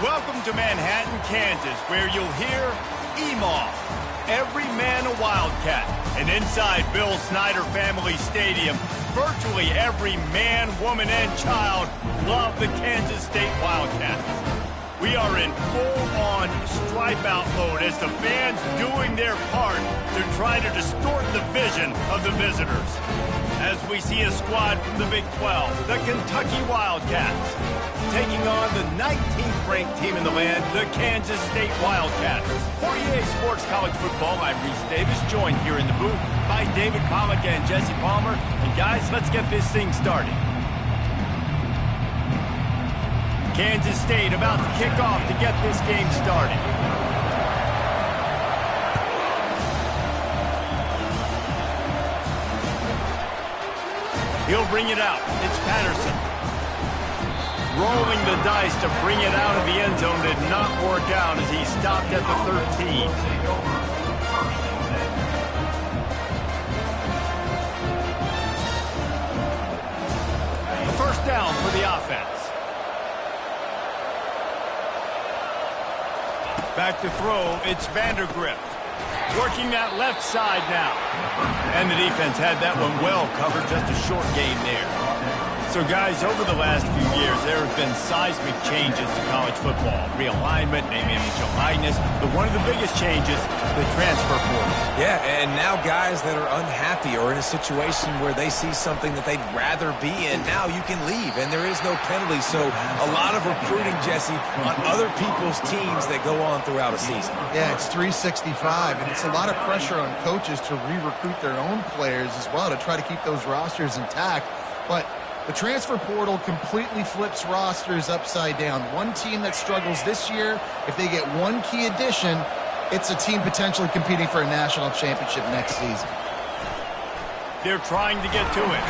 Welcome to Manhattan, Kansas, where you'll hear EMAW, every man a Wildcat. And inside Bill Snyder Family Stadium, virtually every man, woman, and child love the Kansas State Wildcats. We are in full-on stripe-out mode as the fans doing their part to try to distort the vision of the visitors. As we see a squad from the Big 12, the Kentucky Wildcats, taking on the 19th ranked team in the land, the Kansas State Wildcats. For EA Sports College Football, I'm Reese Davis, joined here in the booth by David Pollack and Jesse Palmer. And guys, let's get this thing started. Kansas State about to kick off to get this game started. He'll bring it out. It's Patterson. Rolling the dice to bring it out of the end zone did not work out as he stopped at the 13. A first down for the offense. Back to throw, it's Vandergrift. Working that left side now. And the defense had that one well covered, just a short gain there. So, guys, over the last few years, there have been seismic changes to college football. Realignment, name, image, and likeness. But one of the biggest changes, the transfer portal. Yeah, and now guys that are unhappy or in a situation where they see something that they'd rather be in, now you can leave, and there is no penalty. So a lot of recruiting, Jesse, on other people's teams that go on throughout a season. Yeah, it's 365, and it's a lot of pressure on coaches to re-recruit their own players as well to try to keep those rosters intact. But the transfer portal completely flips rosters upside down. One team that struggles this year, if they get one key addition, it's a team potentially competing for a national championship next season. They're trying to get to it.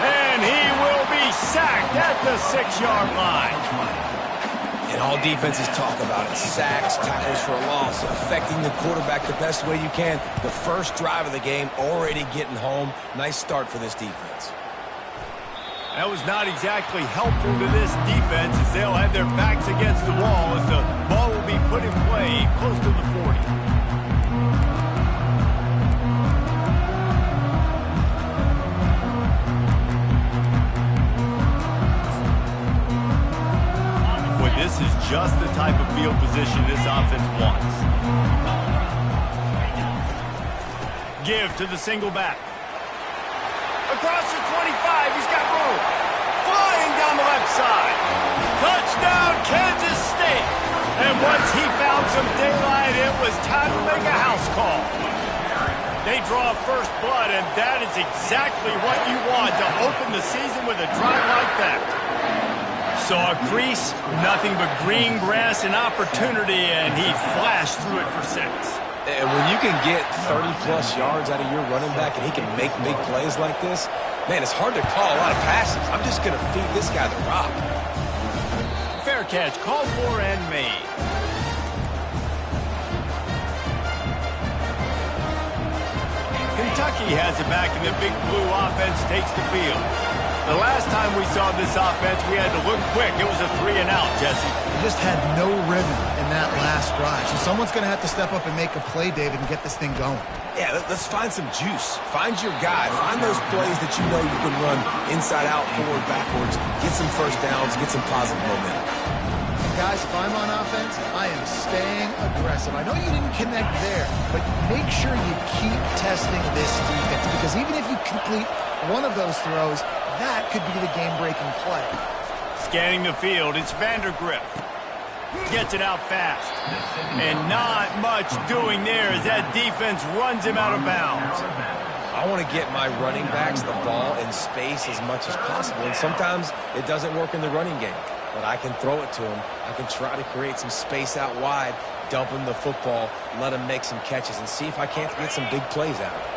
And he will be sacked at the 6-yard line. And all defenses talk about it. Sacks, tackles for a loss, affecting the quarterback the best way you can. The first drive of the game, already getting home. Nice start for this defense. That was not exactly helpful to this defense as they'll have their backs against the wall as the ball will be put in play close to the 40. Boy, this is just the type of field position this offense wants. Give to the single back. Across the 25, he's got room. Flying down the left side. Touchdown, Kansas State. And once he found some daylight, it was time to make a house call. They draw first blood, and that is exactly what you want to open the season with a drive like that. Saw a crease, nothing but green grass and opportunity, and he flashed through it for 6. And when you can get 30-plus yards out of your running back and he can make big plays like this, man, it's hard to call a lot of passes. I'm just going to feed this guy the rock. Fair catch, called for and made. Kentucky has it back, and the Big Blue offense takes the field. The last time we saw this offense, we had to look quick. It was a 3-and-out, Jesse. They just had no rhythm in that last drive. So someone's going to have to step up and make a play, David, and get this thing going. Yeah, let's find some juice. Find your guy. Find those plays that you know you can run inside out, forward, backwards. Get some first downs. Get some positive momentum. Guys, if I'm on offense, I am staying aggressive. I know you didn't connect there, but make sure you keep testing this defense, because even if you complete one of those throws, that could be the game-breaking play. Scanning the field, it's Vandergrift. Gets it out fast. And not much doing there as that defense runs him out of bounds. I want to get my running backs the ball in space as much as possible, and sometimes it doesn't work in the running game. But I can throw it to him. I can try to create some space out wide, dump him the football, let him make some catches, and see if I can't get some big plays out of it.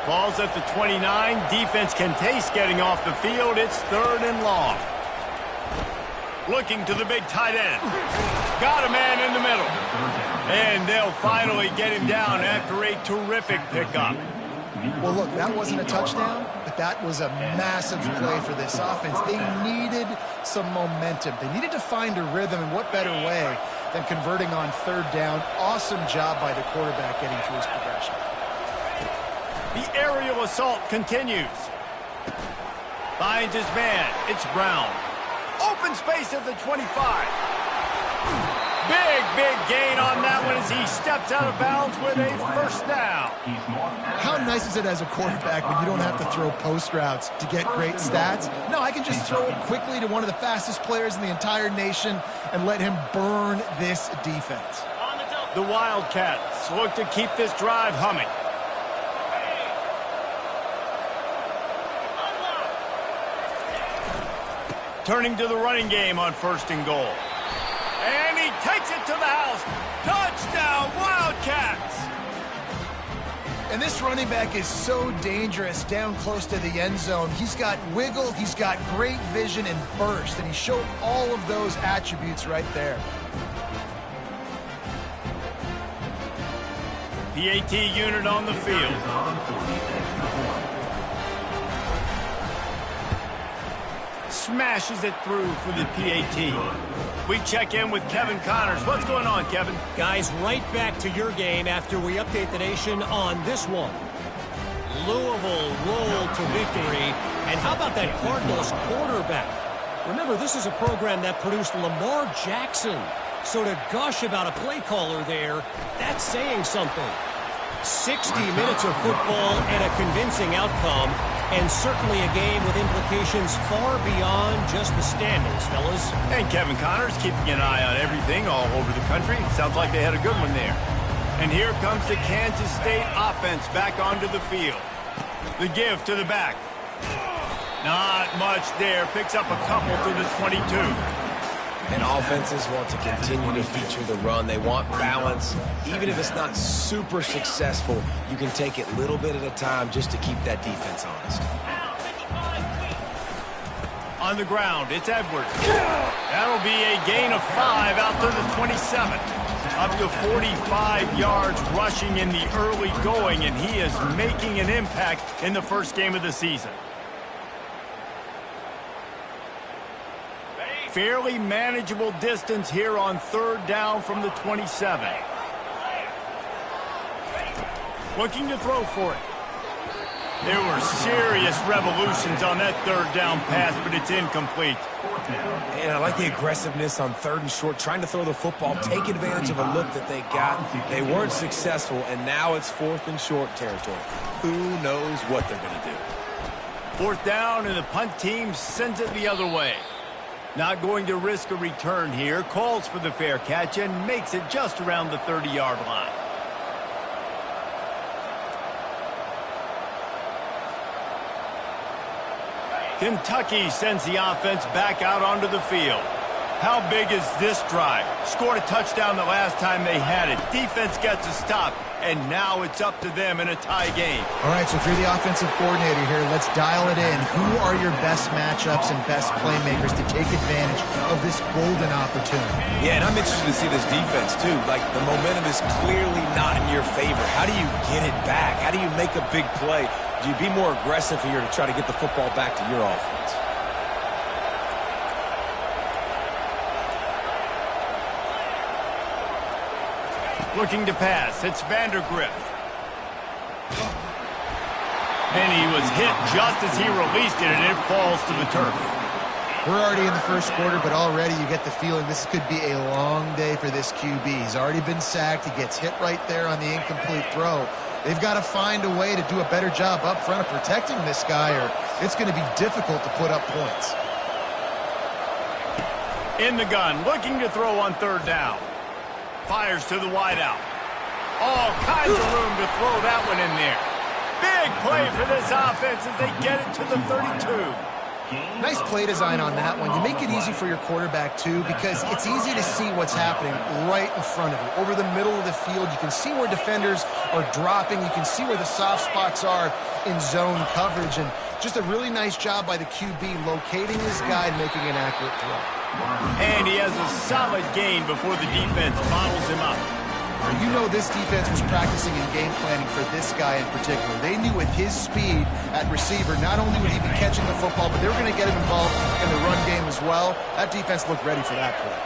Ball's at the 29. Defense can taste getting off the field. It's 3rd and long. Looking to the big tight end. Got a man in the middle. And they'll finally get him down after a terrific pickup. Well, look, that wasn't a touchdown, but that was a massive play for this offense. They needed some momentum. They needed to find a rhythm, and what better way than converting on third down. Awesome job by the quarterback getting through his progression. The aerial assault continues. Finds his man. It's Brown. Open space at the 25. Big gain on that one as he steps out of bounds with a first down. How nice is it as a quarterback when you don't have to throw post routes to get great stats? No, I can just throw it quickly to one of the fastest players in the entire nation and let him burn this defense. The Wildcats look to keep this drive humming. Turning to the running game on 1st and goal. And he takes it to the house. Touchdown, Wildcats! And this running back is so dangerous down close to the end zone. He's got wiggle, he's got great vision and burst, and he showed all of those attributes right there. PAT unit on the field. Smashes it through for the PAT. We check in with Kevin Connors. What's going on, Kevin? Guys, right back to your game after we update the nation on this one. Louisville rolled to victory. And how about that Cardinals quarterback? Remember, this is a program that produced Lamar Jackson. So to gush about a play caller there, that's saying something. 60 minutes of football and a convincing outcome. And certainly a game with implications far beyond just the standings, fellas. And Kevin Connors keeping an eye on everything all over the country. Sounds like they had a good one there. And here comes the Kansas State offense back onto the field. The give to the back. Not much there. Picks up a couple to the 22. And offenses want to continue to feature the run. They want balance. Even if it's not super successful, you can take it little bit at a time just to keep that defense honest. On the ground, it's Edwards. That'll be a gain of 5 out to the 27. Up to 45 yards rushing in the early going, and he is making an impact in the first game of the season. Fairly manageable distance here on 3rd down from the 27. Looking to throw for it. There were serious revolutions on that 3rd down pass, but it's incomplete. And I like the aggressiveness on 3rd and short, trying to throw the football, take advantage of a look that they got. They weren't successful, and now it's 4th and short territory. Who knows what they're going to do? 4th down, and the punt team sends it the other way. Not going to risk a return here. Calls for the fair catch and makes it just around the 30-yard line. Kentucky sends the offense back out onto the field. How big is this drive? Scored a touchdown the last time they had it. Defense gets a stop, and now it's up to them in a tie game. All right, so if you're the offensive coordinator here, let's dial it in. Who are your best matchups and best playmakers to take advantage of this golden opportunity? Yeah, and I'm interested to see this defense, too. Like, the momentum is clearly not in your favor. How do you get it back? How do you make a big play? Do you be more aggressive here to try to get the football back to your offense? Looking to pass. It's Vandergrift. And he was hit just as he released it, and it falls to the turf. We're already in the first quarter, but already you get the feeling this could be a long day for this QB. He's already been sacked. He gets hit right there on the incomplete throw. They've got to find a way to do a better job up front of protecting this guy, or it's going to be difficult to put up points. In the gun, looking to throw on 3rd down. Fires to the wideout. All kinds of room to throw that one in there. Big play for this offense as they get it to the 32. Nice play design on that one. You make it easy for your quarterback, too, because it's easy to see what's happening right in front of you. Over the middle of the field, you can see where defenders are dropping. You can see where the soft spots are in zone coverage. And just a really nice job by the QB locating his guy and making an accurate throw. And he has a solid gain before the defense bottles him up. You know this defense was practicing and game planning for this guy in particular. They knew with his speed at receiver, not only would he be catching the football, but they were going to get him involved in the run game as well. That defense looked ready for that play.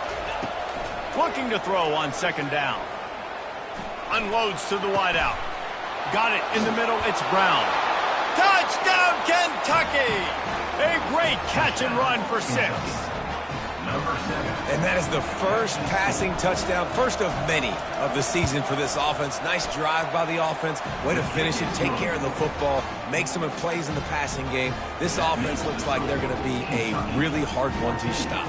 Looking to throw on second down. Unloads to the wideout. Got it in the middle. It's Brown. Touchdown, Kentucky! A great catch and run for 6. And that is the first passing touchdown, first of many of the season for this offense. Nice drive by the offense. Way to finish it, take care of the football, make some plays in the passing game. This offense looks like they're going to be a really hard one to stop.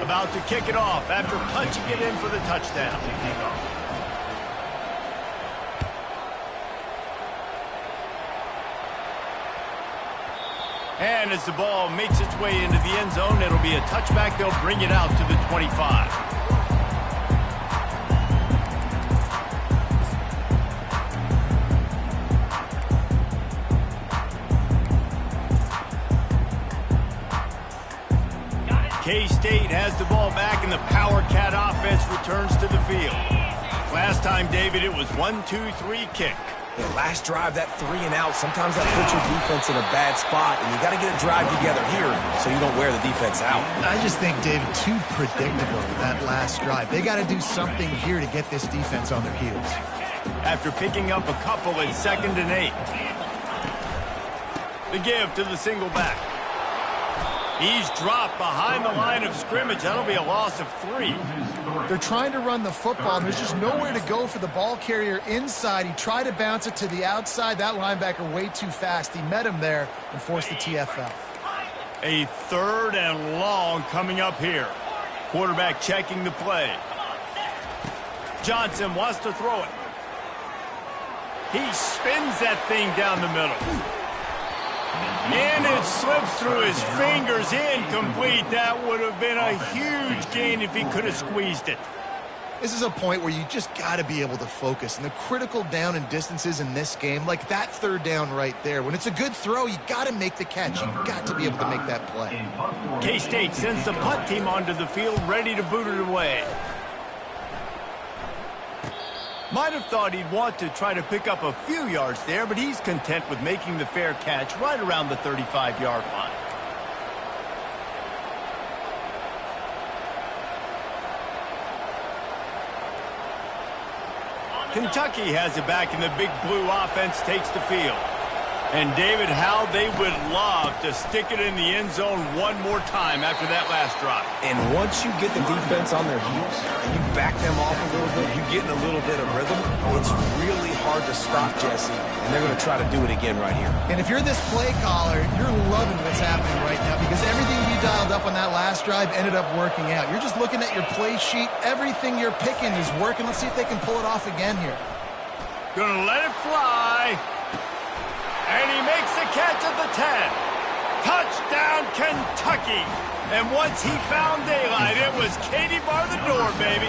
About to kick it off after punching it in for the touchdown. And as the ball makes its way into the end zone, it'll be a touchback. They'll bring it out to the 25. K-State has the ball back, and the Power Cat offense returns to the field. Last time, David, it was 1-2-3 kick. Yeah, last drive, that 3 and out, sometimes that puts your defense in a bad spot, and you got to get a drive together here so you don't wear the defense out. I just think, David, too predictable, that last drive. They got to do something here to get this defense on their heels. After picking up a couple at 2nd and 8. The give to the single back. He's dropped behind the line of scrimmage. That'll be a loss of 3. They're trying to run the football, and there's just nowhere to go for the ball carrier inside. He tried to bounce it to the outside. That linebacker way too fast. He met him there and forced the TFL. A 3rd and long coming up here. Quarterback checking the play. Johnson wants to throw it. He spins that thing down the middle. And it slips through his fingers, incomplete. That would have been a huge gain if he could have squeezed it. This is a point where you just got to be able to focus. And the critical down and distances in this game, like that 3rd down right there, when it's a good throw, you got to make the catch. You've got to be able to make that play. K-State sends the punt team onto the field, ready to boot it away. Might have thought he'd want to try to pick up a few yards there, but he's content with making the fair catch right around the 35-yard line. Kentucky has it back, and the big blue offense takes the field. And David, how they would love to stick it in the end zone one more time after that last drive. And once you get the defense on their heels and you back them off a little bit, you get in a little bit of rhythm, it's really hard to stop Jesse, and they're going to try to do it again right here. And if you're this play caller, you're loving what's happening right now because everything you dialed up on that last drive ended up working out. You're just looking at your play sheet. Everything you're picking is working. Let's see if they can pull it off again here. Gonna let it fly. And he makes the catch at the 10. Touchdown, Kentucky. And once he found daylight, it was Katie bar the door, baby.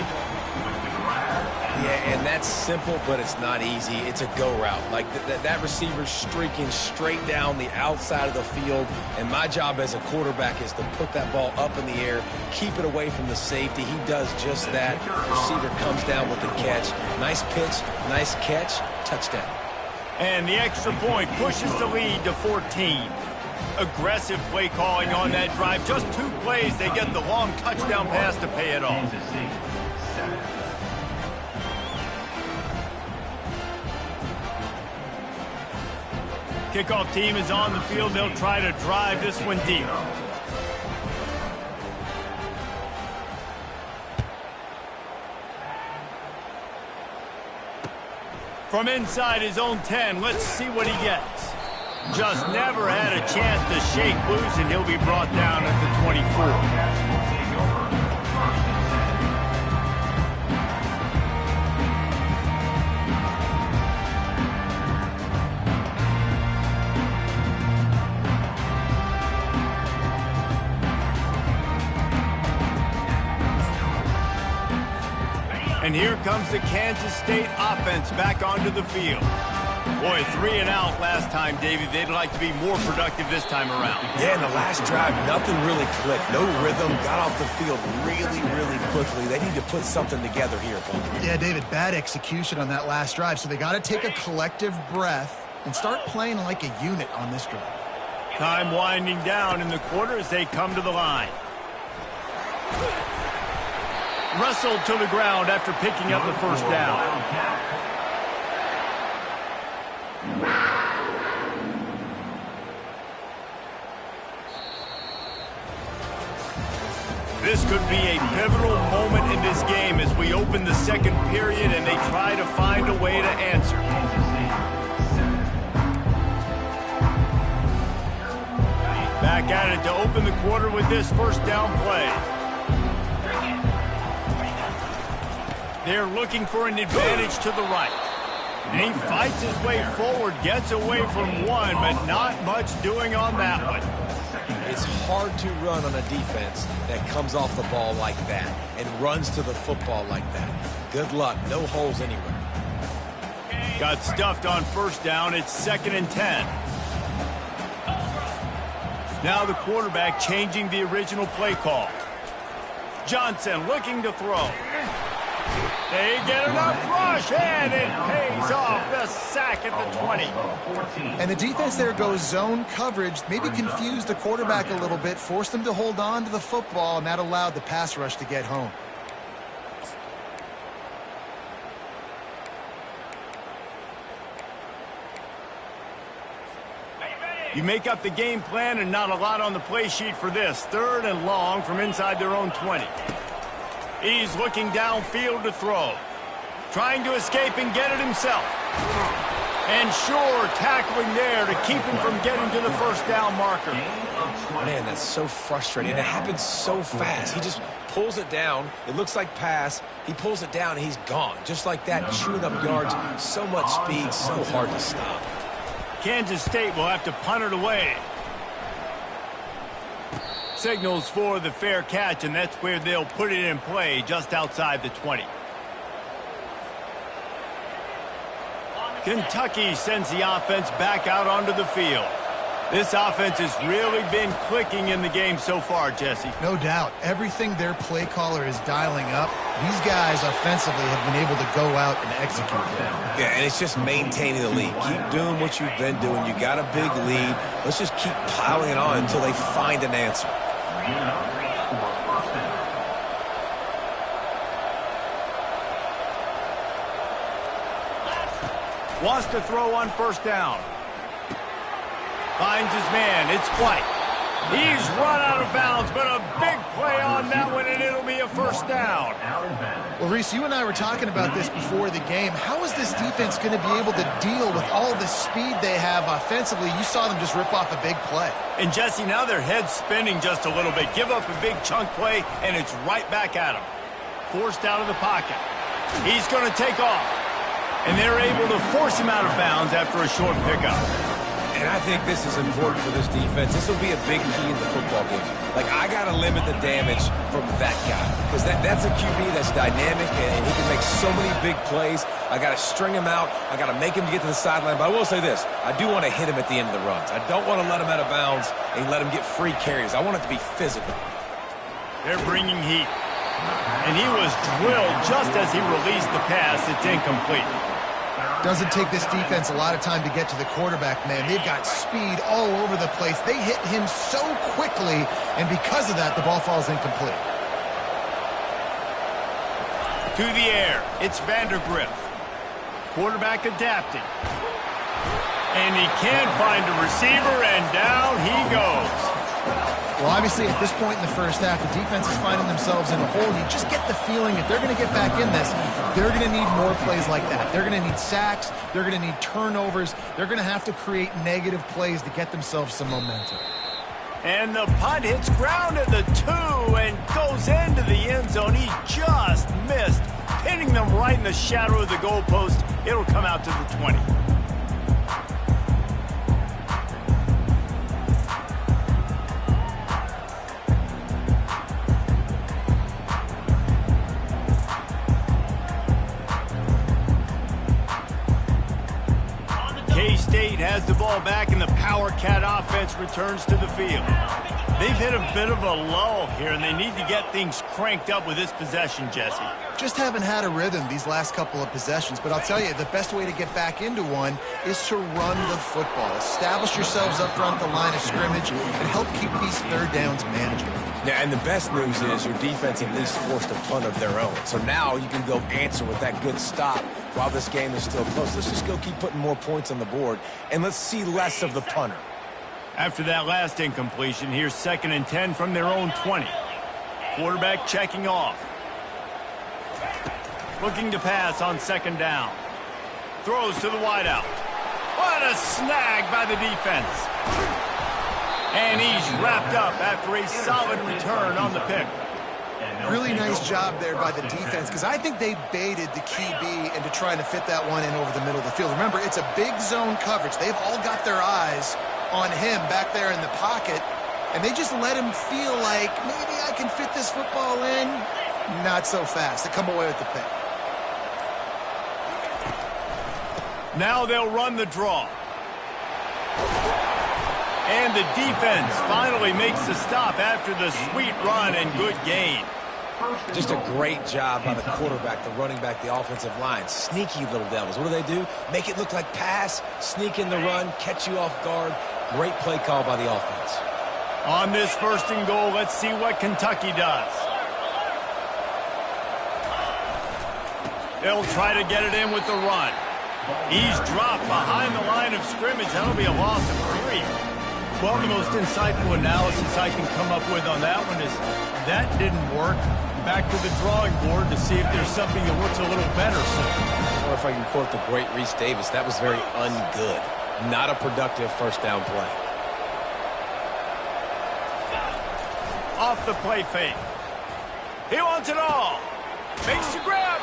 Yeah, and that's simple, but it's not easy. It's a go route. Like that receiver's streaking straight down the outside of the field, and my job as a quarterback is to put that ball up in the air, keep it away from the safety. He does just that. Receiver comes down with the catch. Nice pitch, nice catch, touchdown. And the extra point pushes the lead to 14. Aggressive play calling on that drive. Just 2 plays, they get the long touchdown pass to pay it off. Kickoff team is on the field. They'll try to drive this one deep. From inside his own 10, let's see what he gets. Just never had a chance to shake loose, and he'll be brought down at the 24. And here comes the Kansas State offense back onto the field. Boy, 3 and out last time, Davey. They'd like to be more productive this time around. Yeah, in the last drive, nothing really clicked. No rhythm, got off the field really, really quickly. They need to put something together here, Paul. Yeah, David, bad execution on that last drive, so they got to take a collective breath and start playing like a unit on this drive. Time winding down in the quarter as they come to the line. Wrestled to the ground after picking up the first down. This could be a pivotal moment in this game as we open the second period and they try to find a way to answer. Back at it to open the quarter with this first down play. They're looking for an advantage to the right. And he fights his way forward, gets away from one, but not much doing on that one. It's hard to run on a defense that comes off the ball like that and runs to the football like that. Good luck. No holes anywhere. Got stuffed on first down. It's 2nd and 10. Now the quarterback changing the original play call. Johnson looking to throw. They get enough rush, and it pays off. The sack at the 20. And the defense there goes zone coverage, maybe confused the quarterback a little bit, forced him to hold on to the football, and that allowed the pass rush to get home. You make up the game plan and not a lot on the play sheet for this. 3rd and long from inside their own 20. He's looking downfield to throw. Trying to escape and get it himself. And sure, tackling there to keep him from getting to the first down marker. Man, that's so frustrating. It happens so fast. He just pulls it down. It looks like pass. He pulls it down, and he's gone. Just like that, chewing up yards. So much speed, so hard to stop. Kansas State will have to punt it away. Signals for the fair catch, and that's where they'll put it in play just outside the 20. Kentucky sends the offense back out onto the field. This offense has really been clicking in the game so far, Jesse. No doubt. Everything their play caller is dialing up, these guys offensively have been able to go out and execute. Yeah, and it's just maintaining the lead. Keep doing what you've been doing. You got a big lead. Let's just keep piling it on until they find an answer. Wants to throw on first down. Finds his man. It's White. He's run out of bounds, but a big play on that one, and it'll be a first down. Well, Reese, you and I were talking about this before the game. How is this defense going to be able to deal with all the speed they have offensively? You saw them just rip off a big play. And, Jesse, now their head's spinning just a little bit. Give up a big chunk play, and it's right back at him. Forced out of the pocket. He's going to take off. And they're able to force him out of bounds after a short pickup. And I think this is important for this defense. This will be a big key in the football game. Like, I got to limit the damage from that guy. Because that's a QB that's dynamic, and he can make so many big plays. I got to string him out. I got to make him get to the sideline. But I will say this. I do want to hit him at the end of the runs. I don't want to let him out of bounds and let him get free carries. I want it to be physical. They're bringing heat. And he was drilled just as he released the pass. It's incomplete. Doesn't take this defense a lot of time to get to the quarterback, man. They've got speed all over the place. They hit him so quickly, and because of that, the ball falls incomplete. To the air, it's Vandergrift. Quarterback adapting. And he can't find a receiver, and down he goes. Well, obviously, at this point in the first half, the defense is finding themselves in a hole. You just get the feeling if they're going to get back in this, they're going to need more plays like that. They're going to need sacks. They're going to need turnovers. They're going to have to create negative plays to get themselves some momentum. And the punt hits ground at the 2 and goes into the end zone. He just missed, hitting them right in the shadow of the goalpost. It'll come out to the 20. has the ball back, and the Power Cat offense returns to the field. They've hit a bit of a lull here, and they need to get things cranked up with this possession, Jesse. Just haven't had a rhythm these last couple of possessions, but I'll tell you, the best way to get back into one is to run the football. Establish yourselves up front the line of scrimmage and help keep these third downs manageable. Yeah, and the best news is your defense at least forced a punt of their own. So now you can go answer with that good stop while this game is still close. Let's just go keep putting more points on the board, and let's see less of the punter. After that last incompletion, here's 2nd and 10 from their own 20. Quarterback checking off. Looking to pass on 2nd down. Throws to the wideout. What a snag by the defense. And he's wrapped up after a solid return on the pick. Really nice job there by the defense, because I think they baited the QB into trying to fit that one in over the middle of the field. Remember, it's a big zone coverage. They've all got their eyes on him back there in the pocket, and they just let him feel like, maybe I can fit this football in. Not so fast. They come away with the pick. Now they'll run the draw. And the defense finally makes the stop after the sweet run and good gain. Just a great job by the quarterback, the running back, the offensive line. Sneaky little devils. What do? Make it look like pass, sneak in the run, catch you off guard. Great play call by the offense. On this 1st and goal, let's see what Kentucky does. They'll try to get it in with the run. He's dropped behind the line of scrimmage. That'll be a loss of 3. Well, the most insightful analysis I can come up with on that one is that didn't work. Back to the drawing board to see if there's something that works a little better. Or if I can quote the great Reese Davis, that was very ungood. Not a productive 1st down play. Off the play fake. He wants it all. Makes the grab.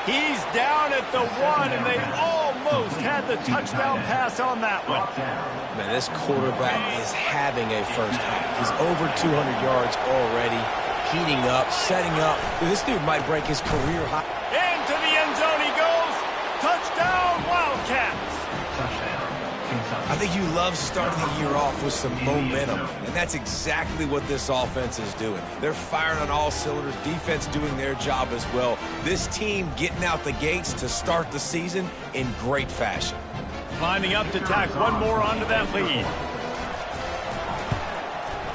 He's down at the 1, and they almost had the touchdown pass on that one. Man, this quarterback is having a first half. He's over 200 yards already, heating up, setting up. This dude might break his career high. Into the end zone he goes. Touchdown, Wildcats. I think you love starting the year off with some momentum, and that's exactly what this offense is doing. They're firing on all cylinders, defense doing their job as well. This team getting out the gates to start the season in great fashion. Lining up to tack one more onto that lead.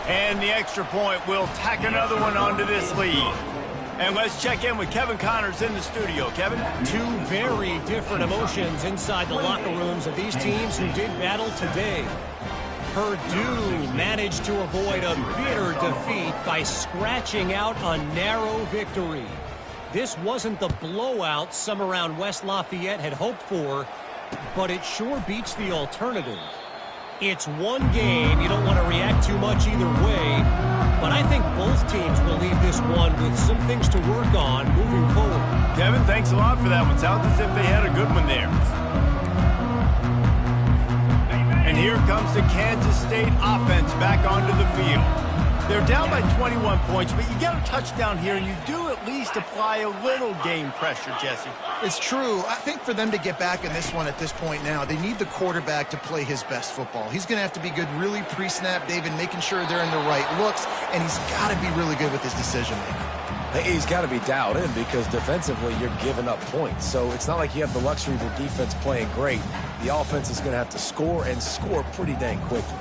And the extra point will tack another one onto this lead. And let's check in with Kevin Connors in the studio. Kevin? 2 very different emotions inside the locker rooms of these teams who did battle today. Purdue managed to avoid a bitter defeat by scratching out a narrow victory. This wasn't the blowout some around West Lafayette had hoped for, but it sure beats the alternative. It's one game. You don't want to react too much either way, but I think both teams will leave this one with some things to work on moving forward. Kevin, thanks a lot for that one. Sounds as if they had a good one there. And here comes the Kansas State offense back onto the field. They're down by 21 points, but you get a touchdown here, and you do at least apply a little game pressure, Jesse. It's true. I think for them to get back in this one at this point now, they need the quarterback to play his best football. He's going to have to be good really pre-snap, David, making sure they're in the right looks, and he's got to be really good with his decision-making. He's got to be dialed in because defensively you're giving up points. So it's not like you have the luxury of the defense playing great. The offense is going to have to score and score pretty dang quickly.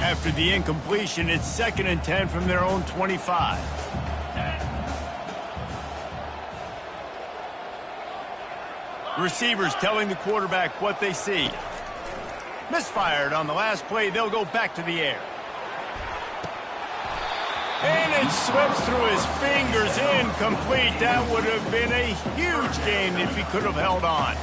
After the incompletion, it's 2nd and 10 from their own 25. Receivers telling the quarterback what they see. Misfired on the last play. They'll go back to the air. And it slips through his fingers, incomplete. That would have been a huge gain if he could have held on.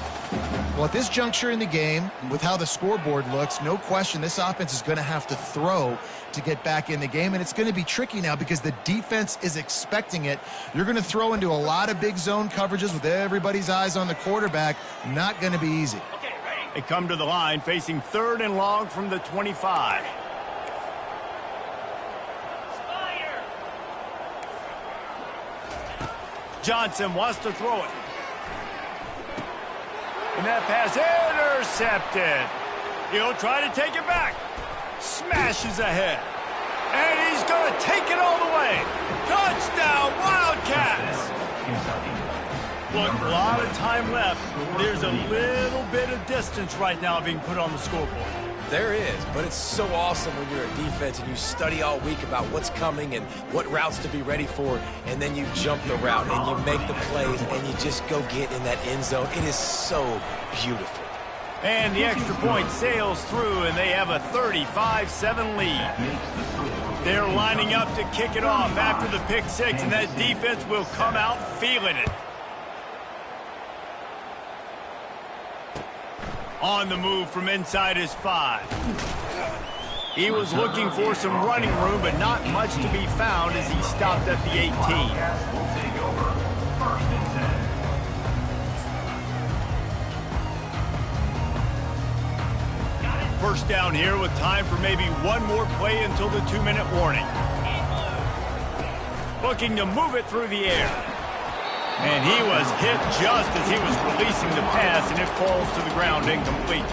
Well, at this juncture in the game, with how the scoreboard looks, no question this offense is going to have to throw to get back in the game, and it's going to be tricky now because the defense is expecting it. You're going to throw into a lot of big zone coverages with everybody's eyes on the quarterback. Not going to be easy. They come to the line facing 3rd and long from the 25. Johnson wants to throw it. And that pass intercepted. He'll try to take it back. Smashes ahead. And he's going to take it all the way. Touchdown, Wildcats! Look, a lot of time left. There's a little bit of distance right now being put on the scoreboard. There is, but it's so awesome when you're a defense and you study all week about what's coming and what routes to be ready for, and then you jump the route and you make the plays and you just go get in that end zone. It is so beautiful. And the extra point sails through, and they have a 35-7 lead. They're lining up to kick it off after the pick six, and that defense will come out feeling it. On the move from inside his 5. He was looking for some running room, but not much to be found as he stopped at the 18. First down here with time for maybe one more play until the 2-minute warning. Looking to move it through the air. And he was hit just as he was releasing the pass, and it falls to the ground incomplete.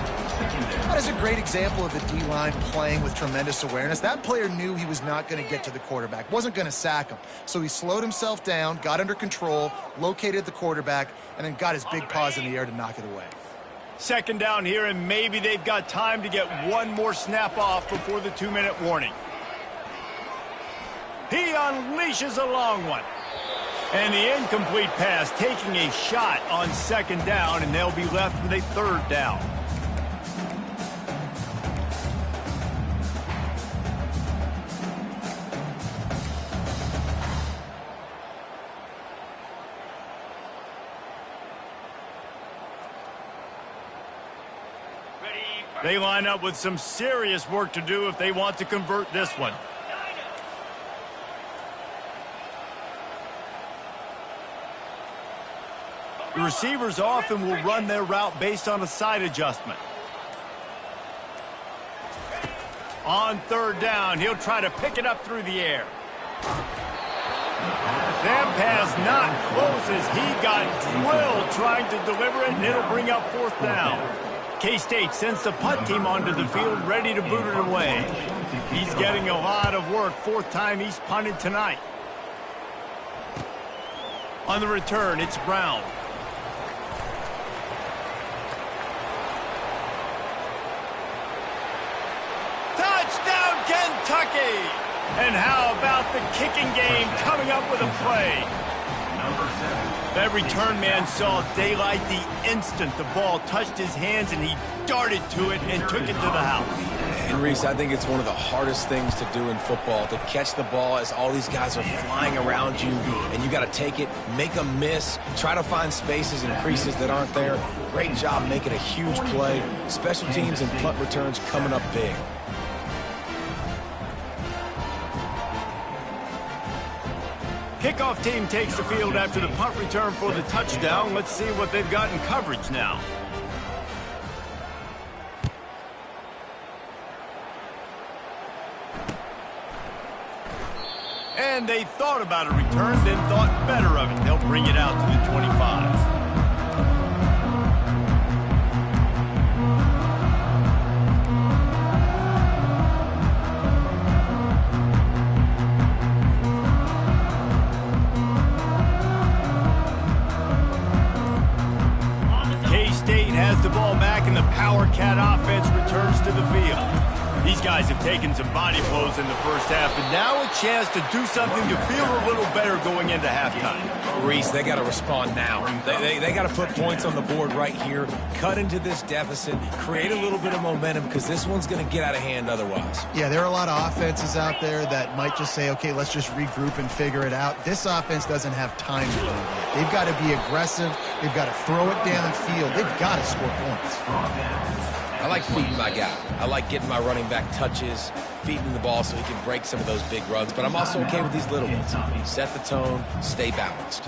That is a great example of the D-line playing with tremendous awareness. That player knew he was not going to get to the quarterback, wasn't going to sack him. So he slowed himself down, got under control, located the quarterback, and then got his big paws in the air to knock it away. Second down here, and maybe they've got time to get one more snap off before the 2-minute warning. He unleashes a long one. And the incomplete pass taking a shot on second down, and they'll be left with a third down. They line up with some serious work to do if they want to convert this one. The receivers often will run their route based on a side adjustment. On third down, he'll try to pick it up through the air. That pass not close as he got drilled trying to deliver it, and it'll bring up fourth down. K-State sends the punt team onto the field ready to boot it away. He's getting a lot of work. Fourth time he's punted tonight. On the return, it's Brown. Touchdown, Kentucky! And how about the kicking game coming up with a play? That return man saw daylight the instant the ball touched his hands, and he darted to it and took it to the house. And Reese, I think it's one of the hardest things to do in football, to catch the ball as all these guys are flying around you, and you got to take it, make a miss, try to find spaces and creases that aren't there. Great job making a huge play. Special teams and punt returns coming up big. Kickoff team takes the field after the punt return for the touchdown. Let's see what they've got in coverage now. And they thought about a return, then thought better of it. They'll bring it out to the 25. Has the ball back, and the Power Cat offense returns to the field. These guys have taken some body blows in the first half, but now a chance to do something to feel a little better going into halftime. Reese, they got to respond now. They got to put points on the board right here, cut into this deficit, create a little bit of momentum, because this one's going to get out of hand otherwise. Yeah, there are a lot of offenses out there that might just say, okay, let's just regroup and figure it out. This offense doesn't have time to do that. They've got to be aggressive. They've got to throw it down the field. They've got to score points. I like feeding my guy. I like getting my running back touches, feeding the ball so he can break some of those big runs, but I'm also okay with these little ones. Set the tone, stay balanced.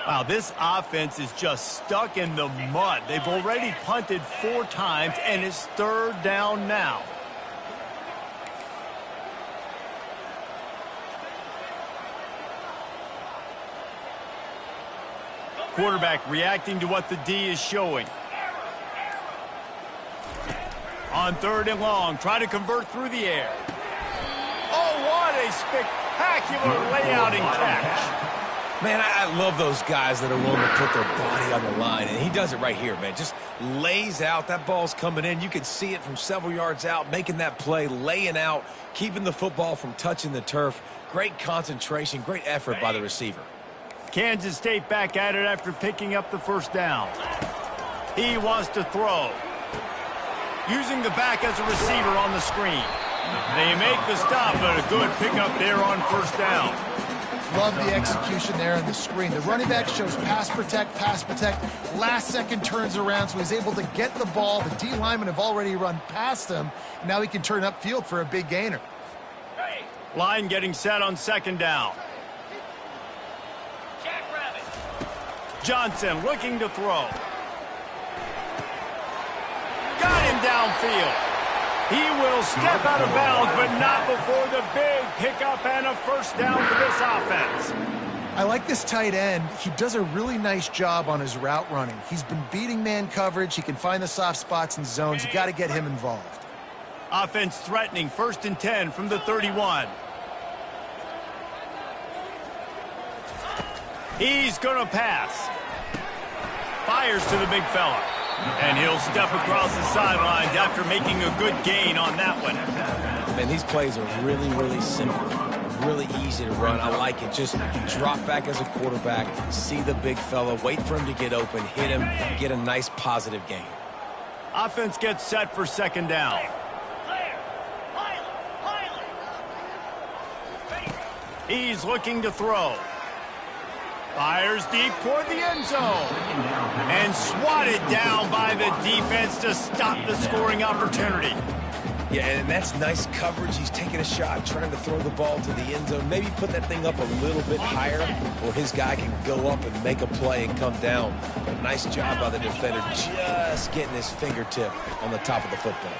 Wow, this offense is just stuck in the mud. They've already punted 4 times, and it's 3rd down now. Quarterback reacting to what the D is showing. On 3rd and long, try to convert through the air. Oh, what a spectacular layout and catch. Man, I love those guys that are willing to put their body on the line, and he does it right here, man. Just lays out. That ball's coming in. You can see it from several yards out, making that play, laying out, keeping the football from touching the turf. Great concentration, great effort by the receiver. Kansas State back at it after picking up the 1st down. He wants to throw. Using the back as a receiver on the screen. They make the stop, but a good pickup there on 1st down. Love the execution there on the screen. The running back shows pass protect. Last second turns around, so he's able to get the ball. The D linemen have already run past him. Now he can turn upfield for a big gainer. Line getting set on 2nd down. Johnson looking to throw. Got him downfield. He will step out of bounds, but not before the big pickup and a 1st down for this offense. I like this tight end. He does a really nice job on his route running. He's been beating man coverage. He can find the soft spots and zones. You got to get him involved. Offense threatening 1st and 10 from the 31. He's going to pass. Fires to the big fella. And he'll step across the sidelines after making a good gain on that one. Man, these plays are really, really simple. Really easy to run. I like it. Just drop back as a quarterback, see the big fella, wait for him to get open, hit him, get a nice positive gain. Offense gets set for 2nd down. He's looking to throw. Fires deep toward the end zone. And swatted down by the defense to stop the scoring opportunity. Yeah, and that's nice coverage. He's taking a shot, trying to throw the ball to the end zone. Maybe put that thing up a little bit higher where his guy can go up and make a play and come down. But nice job by the defender just getting his fingertip on the top of the football.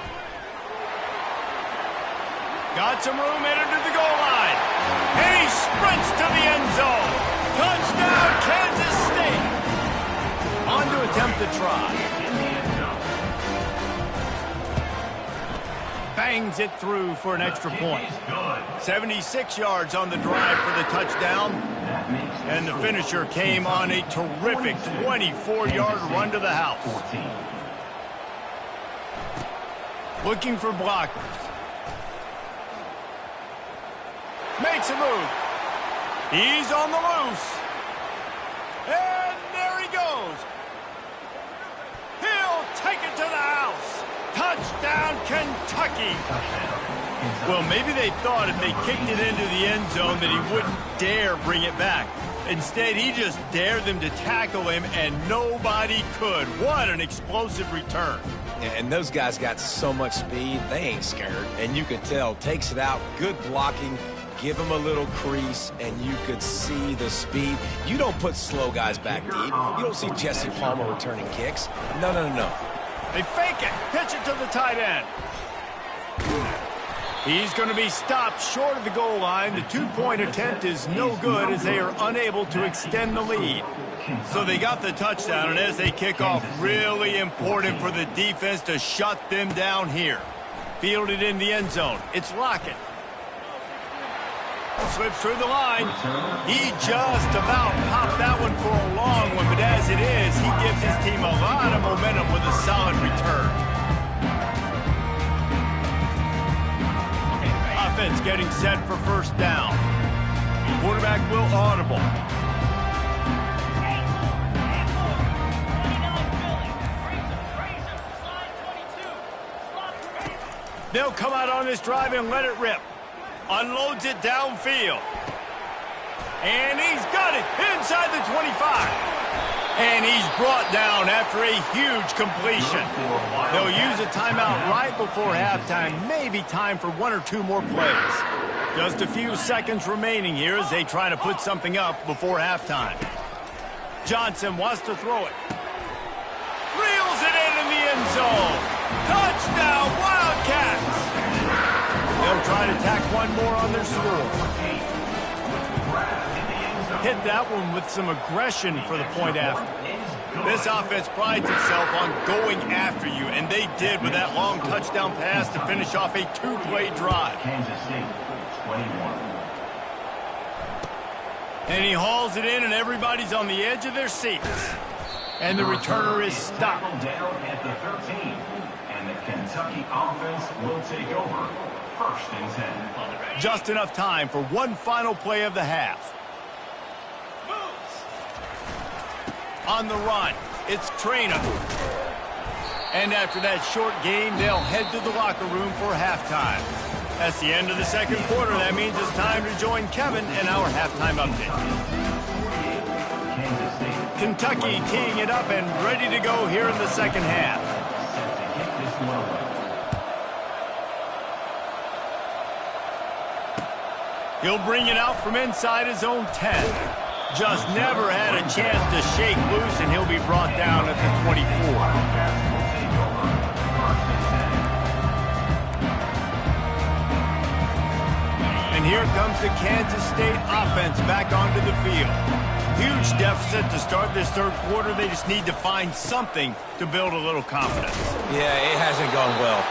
Got some room headed to the goal line. And he sprints to the end zone. Touchdown, Kansas State. On to attempt the try. Bangs it through for an extra point. 76 yards on the drive for the touchdown. And the finisher came on a terrific 24-yard run to the house. Looking for blockers. Makes a move. He's on the loose. And there he goes. He'll take it to the house. Touchdown, Kentucky. Well, maybe they thought if they kicked it into the end zone that he wouldn't dare bring it back. Instead, he just dared them to tackle him, and nobody could. What an explosive return. And those guys got so much speed, they ain't scared. And you could tell, takes it out, good blocking, give him a little crease, and you could see the speed. You don't put slow guys back deep. You don't see Jesse Palmer returning kicks. No. They fake it, pitch it to the tight end. He's going to be stopped short of the goal line. The 2-point attempt is no good as they are unable to extend the lead. So they got the touchdown, and as they kick off, really important for the defense to shut them down here. Fielded in the end zone. It's Lockett. Slips through the line. He just about popped that one for a long one, but as it is, he gives his team a lot of momentum with a solid return. Offense getting set for 1st down. Quarterback will audible. They'll come out on this drive and let it rip. Unloads it downfield. And he's got it inside the 25. And he's brought down after a huge completion. They'll use a timeout right before halftime. Maybe time for 1 or 2 more plays. Just a few seconds remaining here as they try to put something up before halftime. Johnson wants to throw it. Reels it in the end zone. Touchdown, Wildcats! They'll try to tack one more on their score. Hit that one with some aggression for the point after. This offense prides itself on going after you, and they did with that long touchdown pass to finish off a two-play drive. Kansas State, 21. And he hauls it in, and everybody's on the edge of their seats. And the returner is stopped. Down at the 13, and the Kentucky offense will take over. 1st and 10. Just enough time for one final play of the half. On the run, it's Trainer. And after that short game, they'll head to the locker room for halftime. That's the end of the second quarter. That means it's time to join Kevin in our halftime update. Kentucky teeing it up and ready to go here in the second half. He'll bring it out from inside his own 10. Just never had a chance to shake loose, and he'll be brought down at the 24. And here comes the Kansas State offense back onto the field. Huge deficit to start this third quarter. They just need to find something to build a little confidence. Yeah, it hasn't gone well.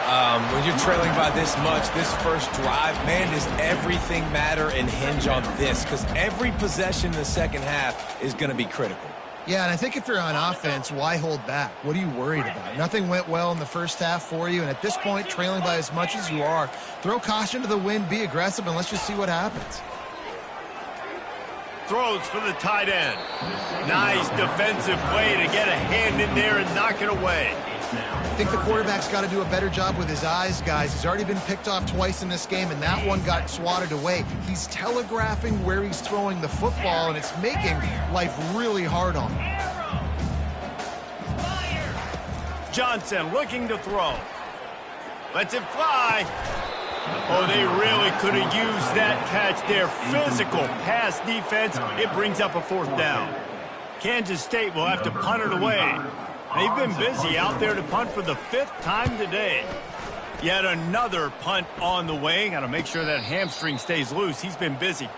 When you're trailing by this much, this first drive, man, does everything matter and hinge on this? Because every possession in the second half is going to be critical. Yeah, and I think if you're on offense, why hold back? What are you worried about? Nothing went well in the first half for you, and at this point, trailing by as much as you are, throw caution to the wind, be aggressive, and let's just see what happens. Throws for the tight end. Nice defensive play to get a hand in there and knock it away. I think the quarterback's got to do a better job with his eyes, guys. He's already been picked off twice in this game, and that one got swatted away. He's telegraphing where he's throwing the football, and it's making life really hard on him. Johnson looking to throw. Lets it fly. Oh, they really could have used that catch there. Physical pass defense. It brings up a 4th down. Kansas State will have to punt it away. They've been busy out there to punt for the 5th time today. Yet another punt on the way. Got to make sure that hamstring stays loose. He's been busy.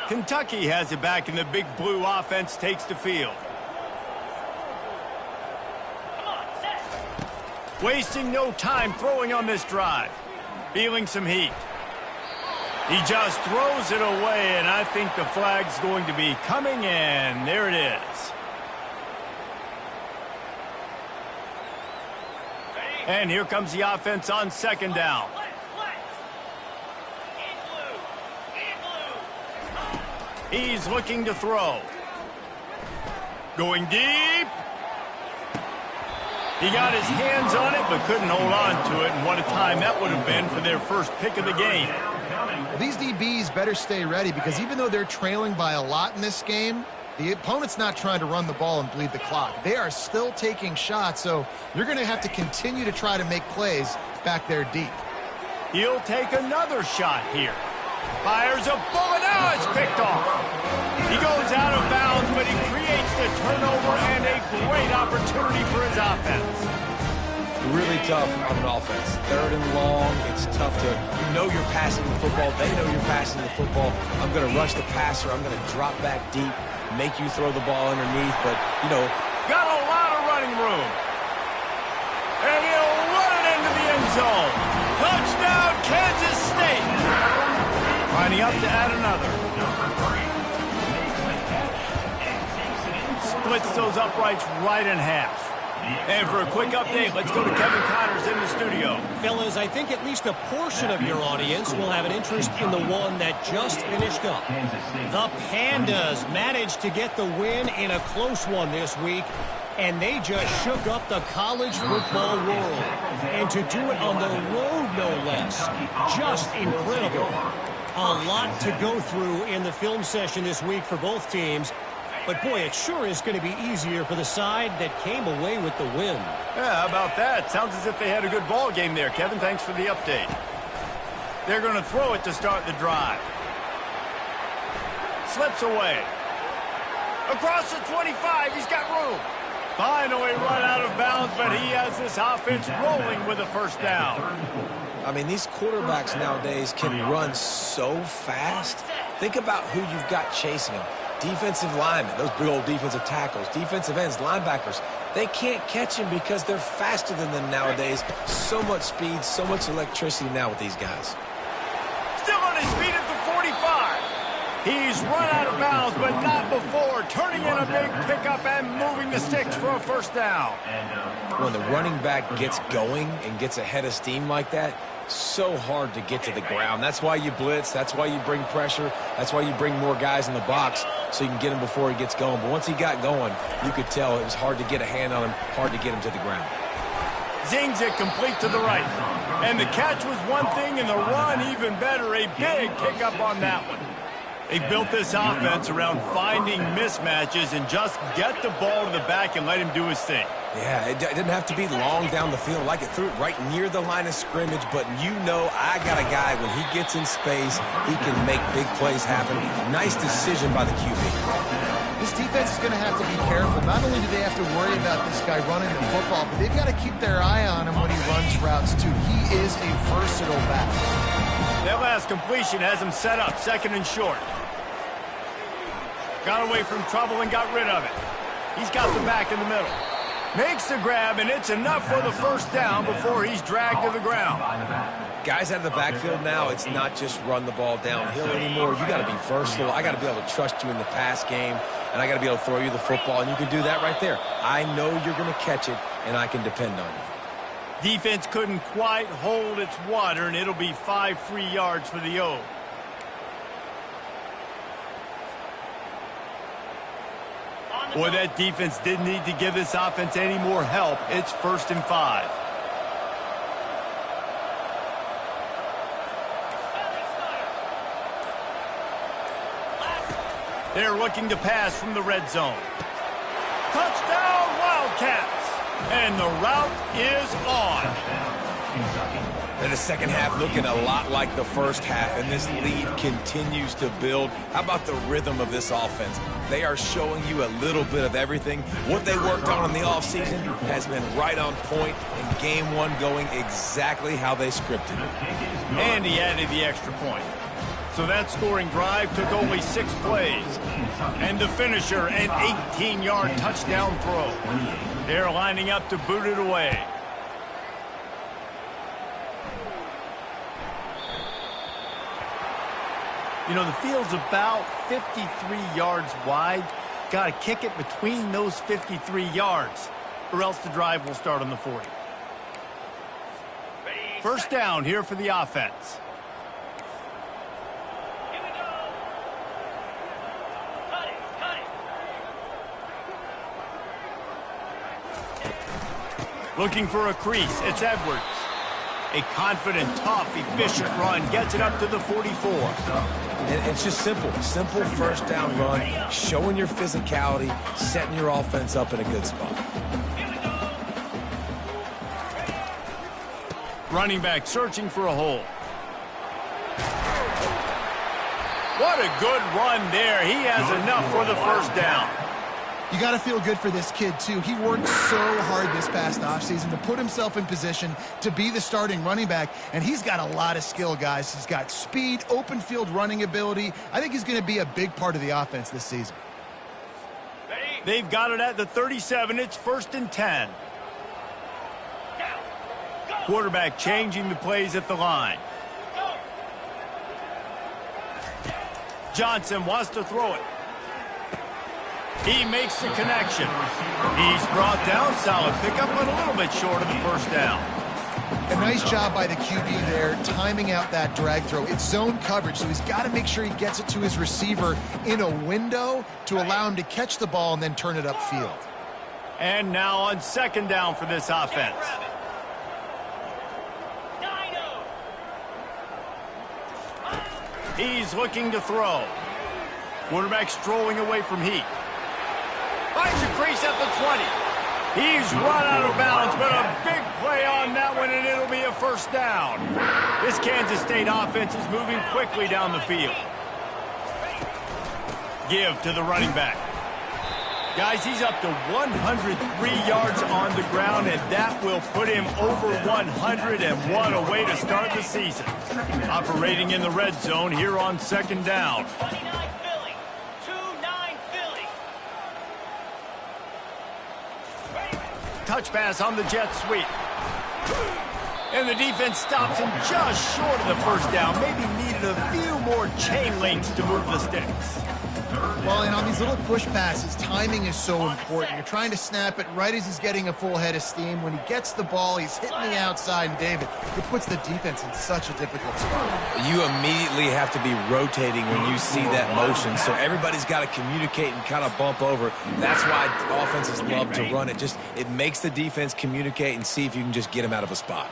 Kentucky has it back, and the big blue offense takes the field. Wasting no time throwing on this drive. Feeling some heat. He just throws it away, and I think the flag's going to be coming in. There it is. And here comes the offense on 2nd down. He's looking to throw. Going deep. He got his hands on it, but couldn't hold on to it. And what a time that would have been for their first pick of the game. These DBs better stay ready, because even though they're trailing by a lot in this game, the opponent's not trying to run the ball and bleed the clock. They are still taking shots, so you're going to have to continue to try to make plays back there deep. He'll take another shot here. Fires a bullet. Now it's picked off. He goes out of bounds, but he creates the turnover and a great opportunity for his offense. Really tough on an offense. 3rd and long. It's tough to, you know you're passing the football. They know you're passing the football. I'm going to rush the passer. I'm going to drop back deep, make you throw the ball underneath. But, you know. Got a lot of running room. And he'll run it into the end zone. Touchdown, Kansas State. Lining up to add another. Splits those uprights right in half. And for a quick update, let's go to Kevin Connors in the studio. Fellas, I think at least a portion of your audience will have an interest in the one that just finished up. The Pandas managed to get the win in a close one this week, and they just shook up the college football world. And to do it on the road, no less. Just incredible. A lot to go through in the film session this week for both teams. But, boy, it sure is going to be easier for the side that came away with the win. Yeah, how about that? Sounds as if they had a good ball game there. Kevin, thanks for the update. They're going to throw it to start the drive. Slips away. Across the 25, he's got room. Finally run out of bounds, but he has this offense rolling with a first down. I mean, these quarterbacks nowadays can run so fast. Think about who you've got chasing them. Defensive linemen, those big old defensive tackles, defensive ends, linebackers. They can't catch him because they're faster than them nowadays. So much speed, so much electricity now with these guys. Still on his feet at the 45. He's run out of bounds, but not before. Turning in a big pickup and moving the sticks for a first down. When the running back gets going and gets ahead of steam like that, so hard to get to the ground. That's why you blitz. That's why you bring pressure. That's why you bring more guys in the box so you can get him before he gets going. But once he got going, you could tell it was hard to get a hand on him, hard to get him to the ground. Zings it complete to the right. And the catch was one thing, and the run even better. A big pickup on that one. They built this offense around finding mismatches and just get the ball to the back and let him do his thing. Yeah, it didn't have to be long down the field. Like it threw it right near the line of scrimmage, but you know I got a guy, when he gets in space, he can make big plays happen. Nice decision by the QB. This defense is going to have to be careful. Not only do they have to worry about this guy running the football, but they've got to keep their eye on him when he runs routes, too. He is a versatile back. That last completion has him set up, second and short. Got away from trouble and got rid of it. He's got the back in the middle. Makes the grab, and it's enough for the first down before he's dragged to the ground. Guys out of the backfield now, it's not just run the ball downhill anymore. You got to be versatile. I got to be able to trust you in the pass game, and I got to be able to throw you the football, and you can do that right there. I know you're going to catch it, and I can depend on you. Defense couldn't quite hold its water, and it'll be 5 free yards for the O. Boy, that defense didn't need to give this offense any more help. It's 1st and 5. They're looking to pass from the red zone. Touchdown, Wildcats! And the route is on. And the second half looking a lot like the first half, and this lead continues to build. How about the rhythm of this offense? They are showing you a little bit of everything. What they worked on in the offseason has been right on point, and game one going exactly how they scripted it. And he added the extra point. So that scoring drive took only 6 plays. And the finisher, an 18-yard touchdown throw. They're lining up to boot it away. You know, the field's about 53 yards wide. Got to kick it between those 53 yards, or else the drive will start on the 40. First down here for the offense. Looking for a crease. It's Edwards. A confident, tough, efficient run gets it up to the 44. And it's just simple first down run, showing your physicality, setting your offense up in a good spot. Running back searching for a hole. What a good run there. He has enough for the first down. You got to feel good for this kid, too. He worked so hard this past offseason to put himself in position to be the starting running back, and he's got a lot of skill, guys. He's got speed, open field running ability. I think he's going to be a big part of the offense this season. They've got it at the 37. It's 1st and 10. Quarterback changing the plays at the line. Johnson wants to throw it. He makes the connection. He's brought down. Solid pickup, but a little bit short of the first down. A nice job by the QB there, timing out that drag throw. It's zone coverage, so he's got to make sure he gets it to his receiver in a window to allow him to catch the ball and then turn it upfield. And now on 2nd down for this offense. He's looking to throw. Quarterback strolling away from heat. Finds a crease at the 20. He's run out of bounds, but a big play on that one, and it'll be a first down. This Kansas State offense is moving quickly down the field. Give to the running back. Guys, he's up to 103 yards on the ground, and that will put him over 101 away to start the season. Operating in the red zone here on second down. 29 Philly. 2-9 Philly. Touch pass on the jet sweep. And the defense stops him just short of the first down. Maybe needed a few more chain links to move the sticks. Well, and on these little push passes, timing is so important. You're trying to snap it right as he's getting a full head of steam. When he gets the ball, he's hitting the outside, and David, it puts the defense in such a difficult spot. You immediately have to be rotating when you see that motion, so everybody's got to communicate and kind of bump over. That's why offenses love to run it. It makes the defense communicate and see if you can just get him out of a spot.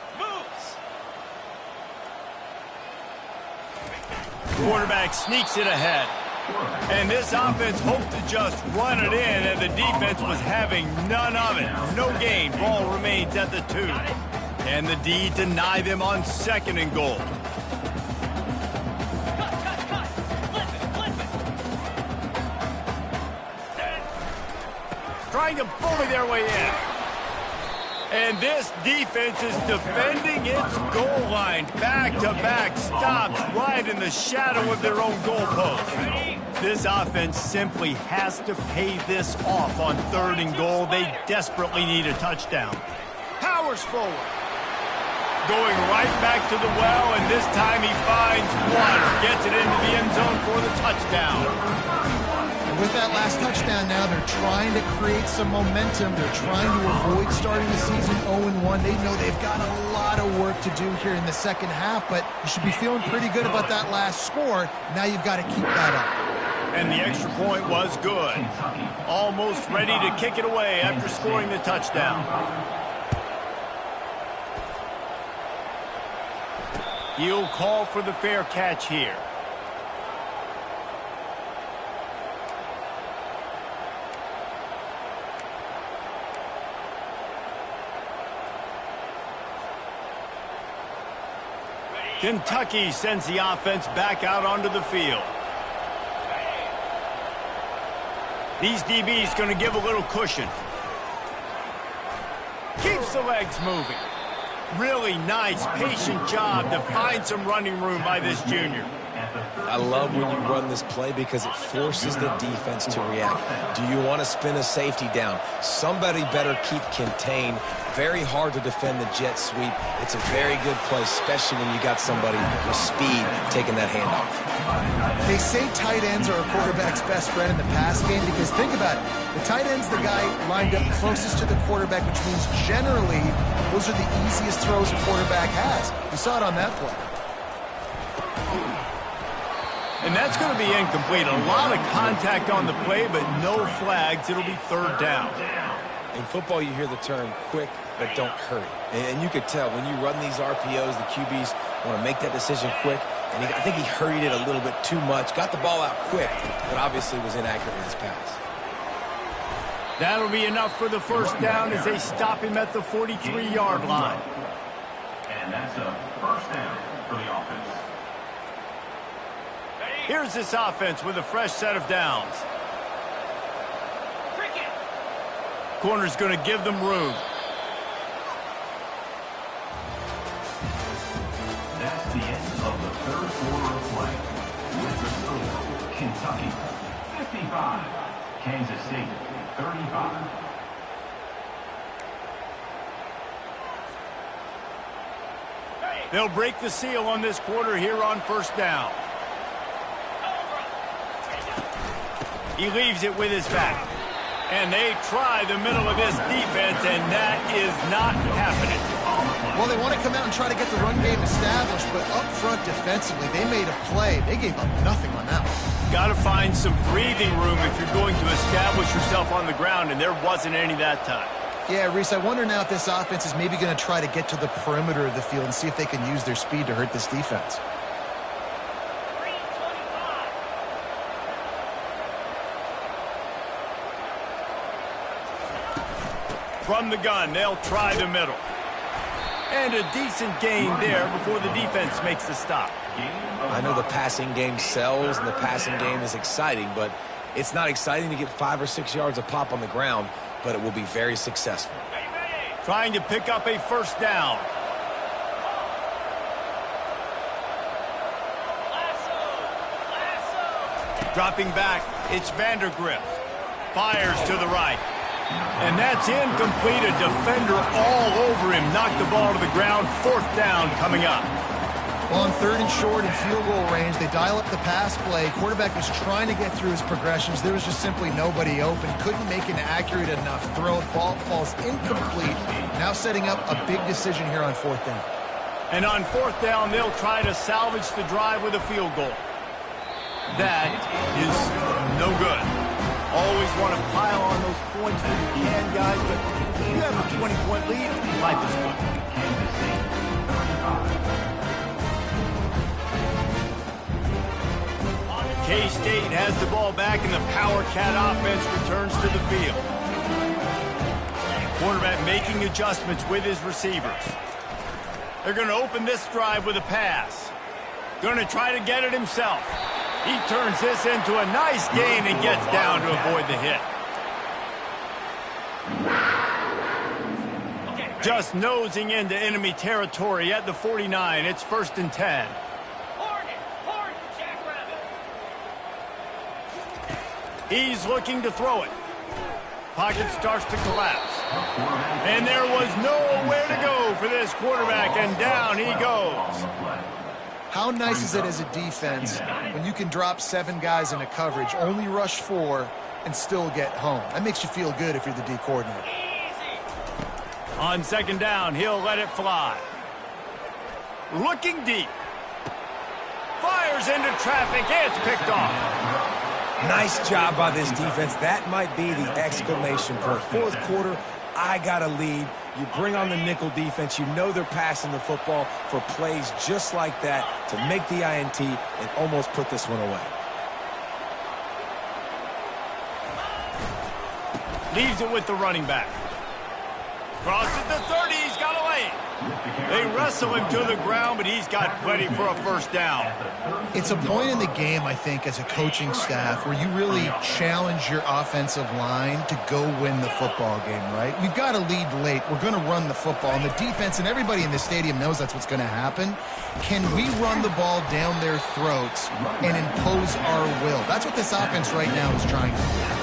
Quarterback sneaks it ahead. And this offense hoped to just run it in, and the defense was having none of it. No gain. Ball remains at the 2. And the D deny them on second and goal. Trying to bully their way in. And this defense is defending its goal line. Back-to-back stops right in the shadow of their own goalpost. This offense simply has to pay this off on third and goal. They desperately need a touchdown. Powers forward. Going right back to the well, and this time he finds water. Gets it into the end zone for the touchdown. With that last touchdown now, they're trying to create some momentum. They're trying to avoid starting the season 0-1. They know they've got a lot of work to do here in the second half, but you should be feeling pretty good about that last score. Now you've got to keep that up. And the extra point was good. Almost ready to kick it away after scoring the touchdown. He'll call for the fair catch here. Kentucky sends the offense back out onto the field. These DBs going to give a little cushion. Keeps the legs moving. Really nice, patient job to find some running room by this junior. I love when you run this play because it forces the defense to react. Do you want to spin a safety down? Somebody better keep contained. Very hard to defend the jet sweep. It's a very good play, especially when you got somebody with speed taking that handoff. They say tight ends are a quarterback's best friend in the pass game because think about it. The tight end's the guy lined up closest to the quarterback, which means generally those are the easiest throws a quarterback has. You saw it on that play. And that's going to be incomplete. A lot of contact on the play, but no flags. It'll be third down. In football, you hear the term quick, but don't hurry. And you could tell when you run these RPOs, the QBs want to make that decision quick. And I think he hurried it a little bit too much. Got the ball out quick, but obviously was inaccurate with his pass. That'll be enough for the first down as they stop him at the 43-yard line. And that's a first down for the offense. Here's this offense with a fresh set of downs. Corner's going to give them room. That's the end of the third quarter of play. With the score, Kentucky 55, Kansas State 35. They'll break the seal on this quarter here on first down. He leaves it with his back. And they try the middle of this defense, and that is not happening. Well, they want to come out and try to get the run game established, but up front defensively, they made a play. They gave up nothing on that one. Got to find some breathing room if you're going to establish yourself on the ground, and there wasn't any that time. Yeah, Reese, I wonder now if this offense is maybe going to try to get to the perimeter of the field and see if they can use their speed to hurt this defense. From the gun, they'll try the middle. And a decent gain there before the defense makes the stop. I know the passing game sells and the passing game is exciting, but it's not exciting to get 5 or 6 yards of pop on the ground, but it will be very successful. Trying to pick up a first down. Dropping back, it's Vandergrift. Fires to the right. And that's incomplete. A defender all over him. Knocked the ball to the ground. Fourth down coming up. Well, on 3rd and short in field goal range, they dial up the pass play. Quarterback was trying to get through his progressions. There was just simply nobody open. Couldn't make an accurate enough throw. Ball falls incomplete. Now setting up a big decision here on 4th down. And on 4th down, they'll try to salvage the drive with a field goal. That is no good. Always want to pile on those points when you can, guys, but if you have a 20-point lead, life is good. K-State has the ball back, and the Power Cat offense returns to the field. Quarterback making adjustments with his receivers. They're going to open this drive with a pass. Going to try to get it himself. He turns this into a nice gain and gets down to avoid the hit. Just nosing into enemy territory at the 49. It's 1st and 10. He's looking to throw it. Pocket starts to collapse. And there was nowhere to go for this quarterback, and down he goes. How nice is it as a defense when you can drop 7 guys into coverage, only rush 4, and still get home? That makes you feel good if you're the D coordinator. On 2nd down, he'll let it fly. Looking deep. Fires into traffic. It's picked off. Nice job by this defense. That might be the exclamation point. 4th quarter, I got a lead. You bring on the nickel defense. You know they're passing the football for plays just like that to make the INT and almost put this one away. Leaves it with the running back. Crosses the 30. He's got a lane. They wrestle him to the ground, but he's got plenty for a first down. It's a point in the game, I think, as a coaching staff where you really challenge your offensive line to go win the football game, right? We've got to lead late. We're going to run the football. And the defense and everybody in the stadium knows that's what's going to happen. Can we run the ball down their throats and impose our will? That's what this offense right now is trying to do.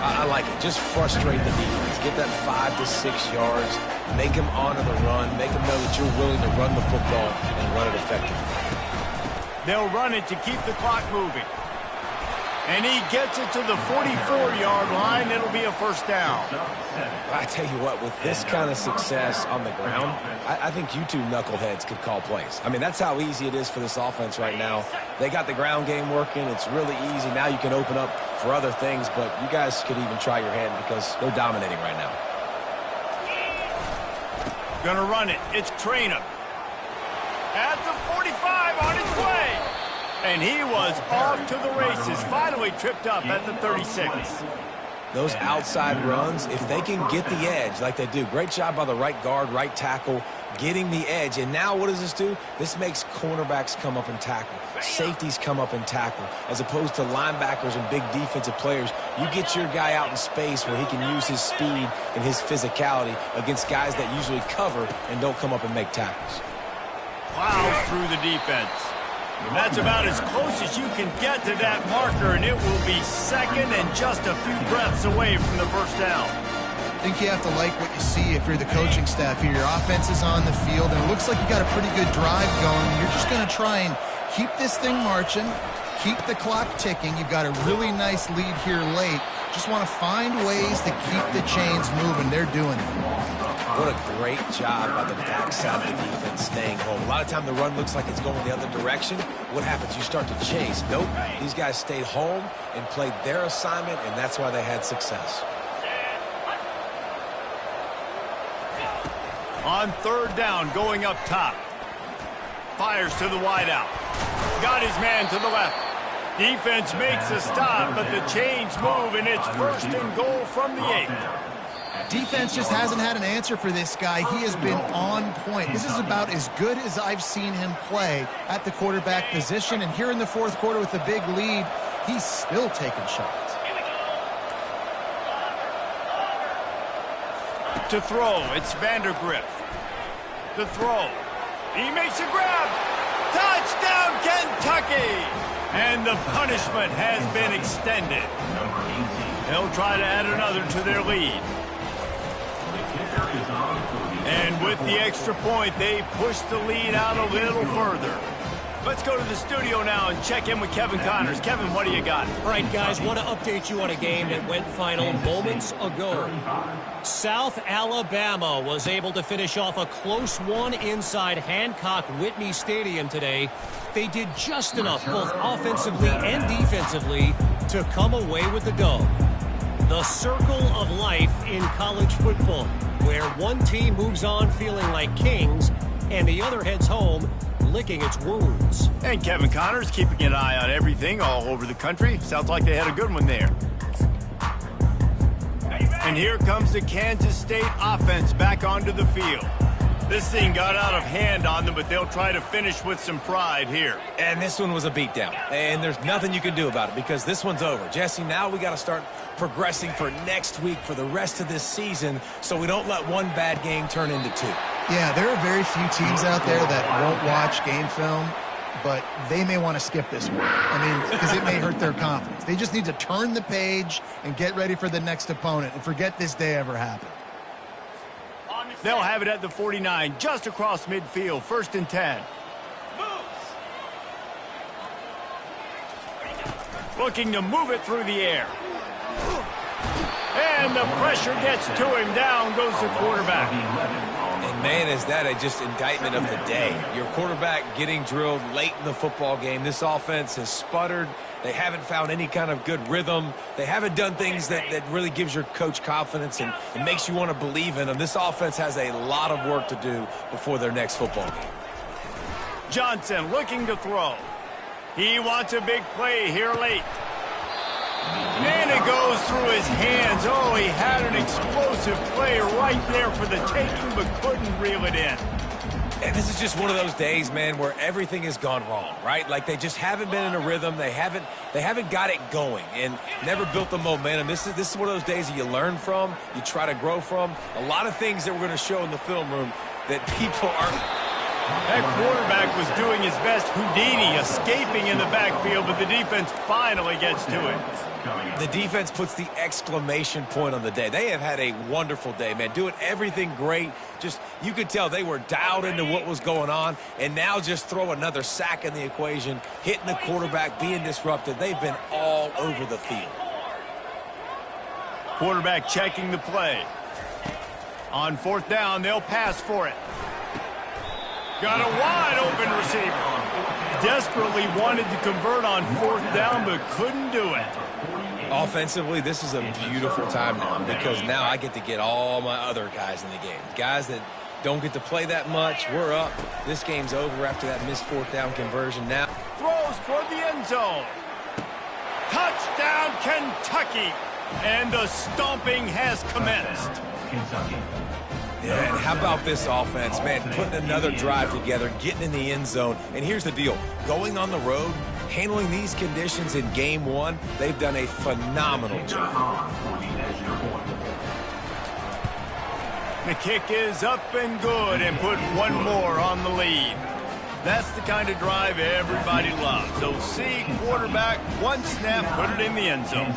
I like it. Just frustrate the defense. Get that 5 to 6 yards. Make them honor the run. Make them know that you're willing to run the football and run it effectively. They'll run it to keep the clock moving. And he gets it to the 44-yard line. It'll be a first down. I tell you what, with this kind of success on the ground, I think you two knuckleheads could call plays. I mean, that's how easy it is for this offense right now. They got the ground game working. It's really easy. Now you can open up for other things, but you guys could even try your hand because they're dominating right now. Gonna run it. It's Traynor. At the 45 on his way. And he was off to the races. Finally tripped up at the 36. Those outside runs, if they can get the edge like they do, great job by the right guard, right tackle, getting the edge. And now what does this do? This makes cornerbacks come up and tackle. Safeties come up and tackle. As opposed to linebackers and big defensive players, you get your guy out in space where he can use his speed and his physicality against guys that usually cover and don't come up and make tackles. Plows through the defense. That's about as close as you can get to that marker, and it will be second and just a few breaths away from the first down. I think you have to like what you see if you're the coaching staff here. Your offense is on the field, and it looks like you got a pretty good drive going. You're just going to try and keep this thing marching, keep the clock ticking. You've got a really nice lead here late. Just want to find ways to keep the chains moving. They're doing it. What a great job by the backside of the defense staying home. A lot of time the run looks like it's going the other direction. What happens? You start to chase. Nope. These guys stayed home and played their assignment, and that's why they had success. On third down, going up top. Fires to the wideout. Got his man to the left. Defense makes a stop, but the chains move, and it's first and goal from the 8. Defense just hasn't had an answer for this guy. He has been on point. This is about as good as I've seen him play at the quarterback position. And here in the fourth quarter with a big lead, he's still taking shots. To throw, it's Vandergriff. The throw. He makes a grab. Touchdown, Kentucky! And the punishment has been extended. They'll try to add another to their lead. And with the extra point, they push the lead out a little further. Let's go to the studio now and check in with Kevin Connors. Kevin, what do you got? All right, guys, want to update you on a game that went final moments ago. South Alabama was able to finish off a close one inside Hancock-Whitney Stadium today. They did just enough, both offensively and defensively, to come away with the dub. The circle of life in college football, where one team moves on feeling like kings and the other heads home licking its wounds. And Kevin Connors keeping an eye on everything all over the country. Sounds like they had a good one there. And here comes the Kansas State offense back onto the field. This thing got out of hand on them, but they'll try to finish with some pride here. And this one was a beatdown. And there's nothing you can do about it because this one's over. Jesse, now we got to start progressing for next week for the rest of this season so we don't let one bad game turn into two. Yeah, there are very few teams out there that won't watch game film, but they may want to skip this one. I mean, because it may hurt their confidence. They just need to turn the page and get ready for the next opponent and forget this day ever happened. They'll have it at the 49, just across midfield, 1st and 10. Looking to move it through the air. And the pressure gets to him. Down goes the quarterback. And man, is that just indictment of the day. Your quarterback getting drilled late in the football game. This offense has sputtered. They haven't found any kind of good rhythm. They haven't done things that really gives your coach confidence and makes you want to believe in them. This offense has a lot of work to do before their next football game. Johnson looking to throw. He wants a big play here late. And it goes through his hands. Oh, he had an explosive play right there for the taking, but couldn't reel it in. And this is just one of those days, man, where everything has gone wrong, right? Like they just haven't been in a rhythm. They haven't got it going and never built the momentum. This is one of those days that you learn from, you try to grow from. A lot of things that we're going to show in the film room that people aren't. That quarterback was doing his best Houdini, escaping in the backfield, but the defense finally gets to it. The defense puts the exclamation point on the day. They have had a wonderful day, man, doing everything great. Just, you could tell they were dialed into what was going on, and now just throw another sack in the equation, hitting the quarterback, being disrupted. They've been all over the field. Quarterback checking the play. On 4th down, they'll pass for it. Got a wide open receiver. Desperately wanted to convert on 4th down, but couldn't do it. Offensively, this is a beautiful time now because now I get to get all my other guys in the game. Guys that don't get to play that much, we're up. This game's over after that missed 4th down conversion. Now throws toward the end zone. Touchdown, Kentucky. And the stomping has commenced. Yeah, and how about this offense, man, putting another drive together, getting in the end zone. And here's the deal. Going on the road, handling these conditions in game one, they've done a phenomenal job. The kick is up and good and put one more on the lead. That's the kind of drive everybody loves. So see quarterback, one snap, put it in the end zone.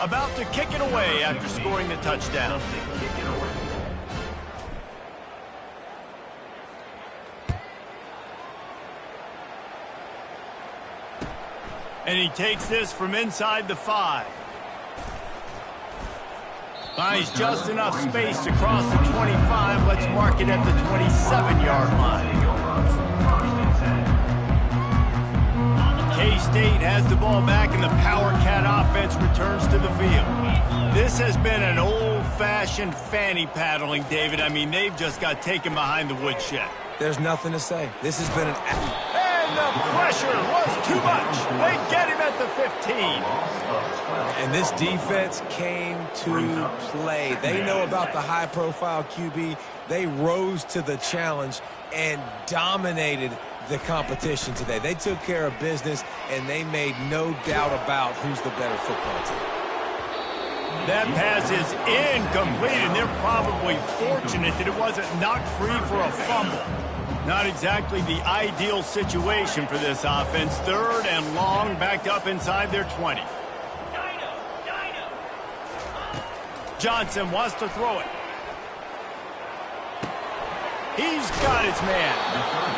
About to kick it away after scoring the touchdown. And he takes this from inside the 5. Finds just enough space to cross the 25. Let's mark it at the 27-yard line. K-State has the ball back, and the Power Cat offense returns to the field. This has been an old-fashioned fanny paddling, David. I mean, they've just got taken behind the woodshed. There's nothing to say. This has been an... And the pressure was too much. They get him at the 15. And this defense came to play. They know about the high-profile QB. They rose to the challenge and dominated the competition today. They took care of business, and they made no doubt about who's the better football team. That pass is incomplete, and they're probably fortunate that it wasn't knocked free for a fumble. Not exactly the ideal situation for this offense. 3rd and long, backed up inside their 20. Johnson wants to throw it. He's got his man.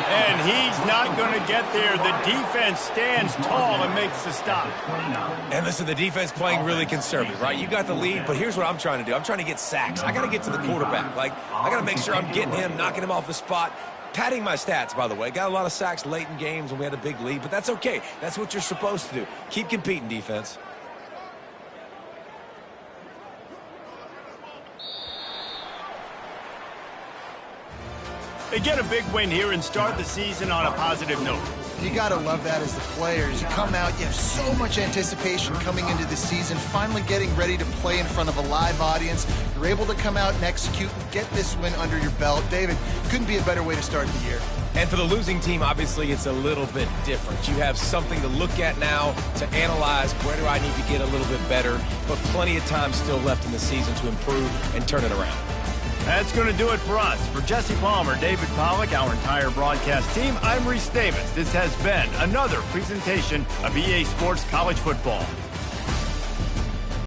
And he's not going to get there. The defense stands tall and makes the stop. And listen, the defense playing really conservative, right? You got the lead, but here's what I'm trying to do. I'm trying to get sacks. I got to get to the quarterback. I got to make sure I'm getting him, knocking him off the spot. Padding my stats, by the way. Got a lot of sacks late in games when we had a big lead, but that's okay. That's what you're supposed to do. Keep competing, defense. They get a big win here and start the season on a positive note. You got to love that as the players. You come out, you have so much anticipation coming into the season, finally getting ready to play in front of a live audience. You're able to come out and execute and get this win under your belt. David, couldn't be a better way to start the year. And for the losing team, obviously, it's a little bit different. You have something to look at now to analyze where do I need to get a little bit better, but plenty of time still left in the season to improve and turn it around. That's going to do it for us. For Jesse Palmer, David Pollack, our entire broadcast team, I'm Reese Davis. This has been another presentation of EA Sports College Football.